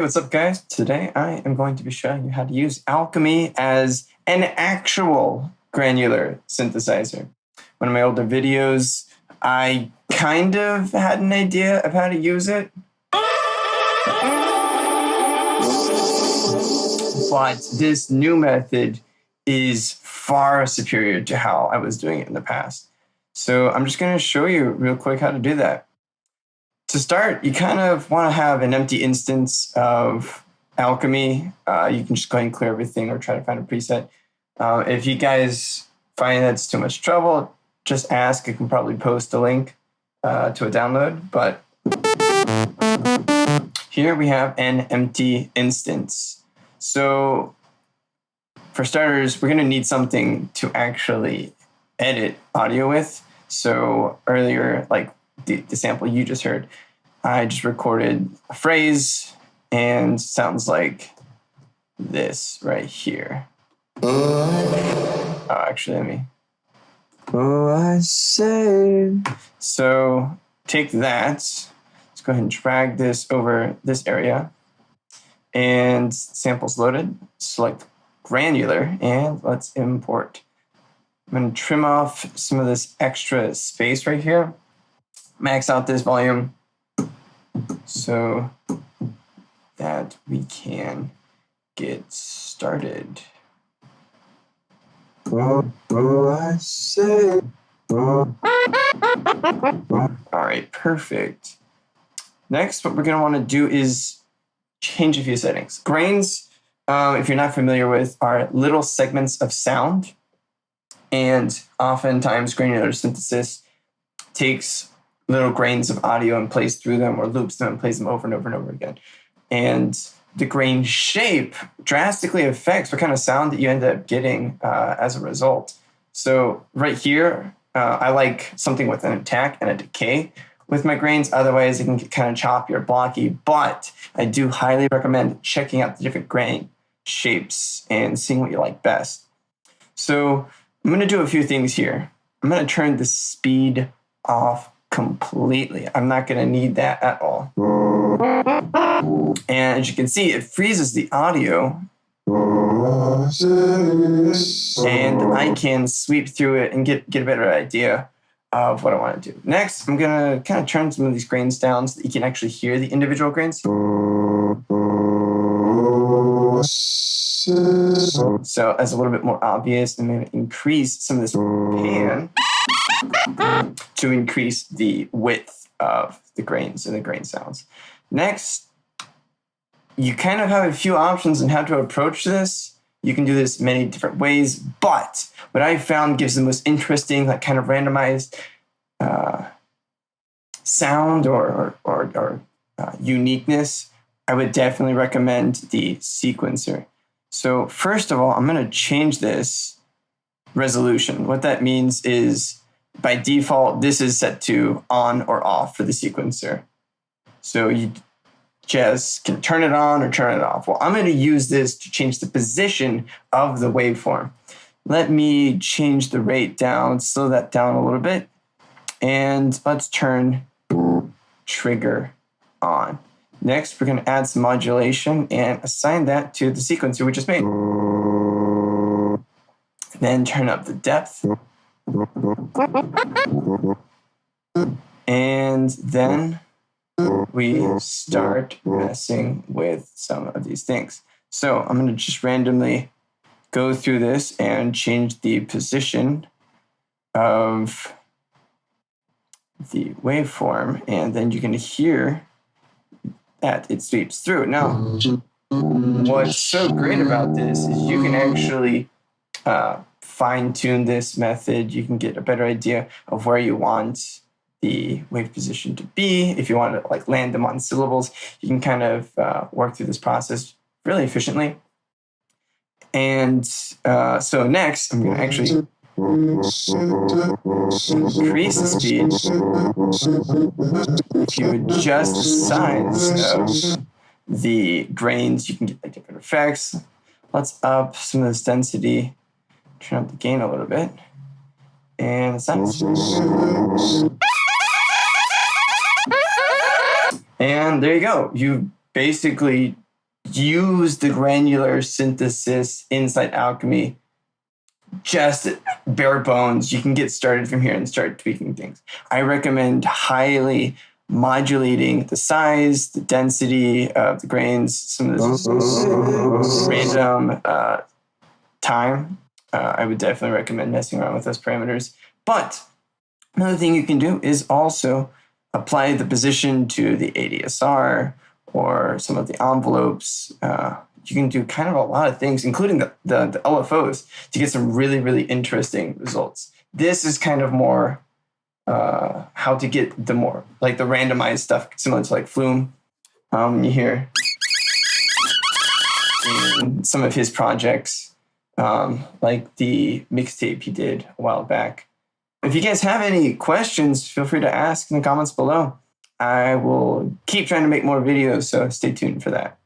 what's up, guys? Today I am going to be showing you how to use Alchemy as an actual granular synthesizer. One of my older videos, I kind of had an idea of how to use it, but this new method is far superior to how I was doing it in the past. So I'm just going to show you real quick how to do that. To start, you kind of want to have an empty instance of Alchemy. You can just go ahead and clear everything or try to find a preset. If you guys find that's too much trouble, just ask. I can probably post a link to a download. But here we have an empty instance. So for starters, we're going to need something to actually edit audio with. So earlier, like the sample you just heard, I just recorded a phrase and sounds like this right here. Oh, actually, let me. Oh, I say. So take that. Let's go ahead and drag this over this area. And sample's loaded. Select Granular and let's import. I'm going to trim off some of this extra space right here. Max out this volume so that we can get started. All right, perfect. Next, what we're going to want to do is change a few settings. Grains, if you're not familiar with, are little segments of sound. And oftentimes, granular synthesis takes little grains of audio and plays through them or loops them and plays them over and over and over again. And the grain shape drastically affects what kind of sound that you end up getting as a result. So right here, I like something with an attack and a decay with my grains. Otherwise, it can get kind of choppy or blocky. But I do highly recommend checking out the different grain shapes and seeing what you like best. So I'm going to do a few things here. I'm going to turn the speed off completely. I'm not going to need that at all. And as you can see, it freezes the audio. And I can sweep through it and get a better idea of what I want to do. Next, I'm going to kind of turn some of these grains down so that you can actually hear the individual grains. So as a little bit more obvious, I'm going to increase some of this pan to increase the width of the grains and the grain sounds. Next, you kind of have a few options on how to approach this. You can do this many different ways, but what I found gives the most interesting, like kind of randomized sound or uniqueness. I would definitely recommend the sequencer. So first of all, I'm going to change this resolution. What that means is by default, this is set to on or off for the sequencer. So you just can turn it on or turn it off. Well, I'm going to use this to change the position of the waveform. Let me change the rate down, slow that down a little bit. And let's turn trigger on. Next, we're going to add some modulation and assign that to the sequencer we just made. Then turn up the depth. And then we start messing with some of these things. So I'm going to just randomly go through this and change the position of the waveform. And then you're going to hear that it sweeps through. Now, what's so great about this is you can actually fine-tune this method. You can get a better idea of where you want the wave position to be. If you want to like land them on syllables, you can kind of work through this process really efficiently. And so next, I'm going to actually increase the speed. If you adjust the size of the grains, you can get like different effects. Let's up some of this density, turn up the gain a little bit, and the size. And there you go. You basically use the granular synthesis inside Alchemy. Just bare bones. You can get started from here and start tweaking things. I recommend highly modulating the size, the density of the grains, some of this random time. I would definitely recommend messing around with those parameters. But another thing you can do is also apply the position to the ADSR or some of the envelopes. You can do kind of a lot of things, including the LFOs, to get some really, really interesting results. This is kind of more how to get the more, like the randomized stuff, similar to like Flume. You hear in some of his projects, like the mixtape he did a while back. If you guys have any questions, feel free to ask in the comments below. I will keep trying to make more videos, so stay tuned for that.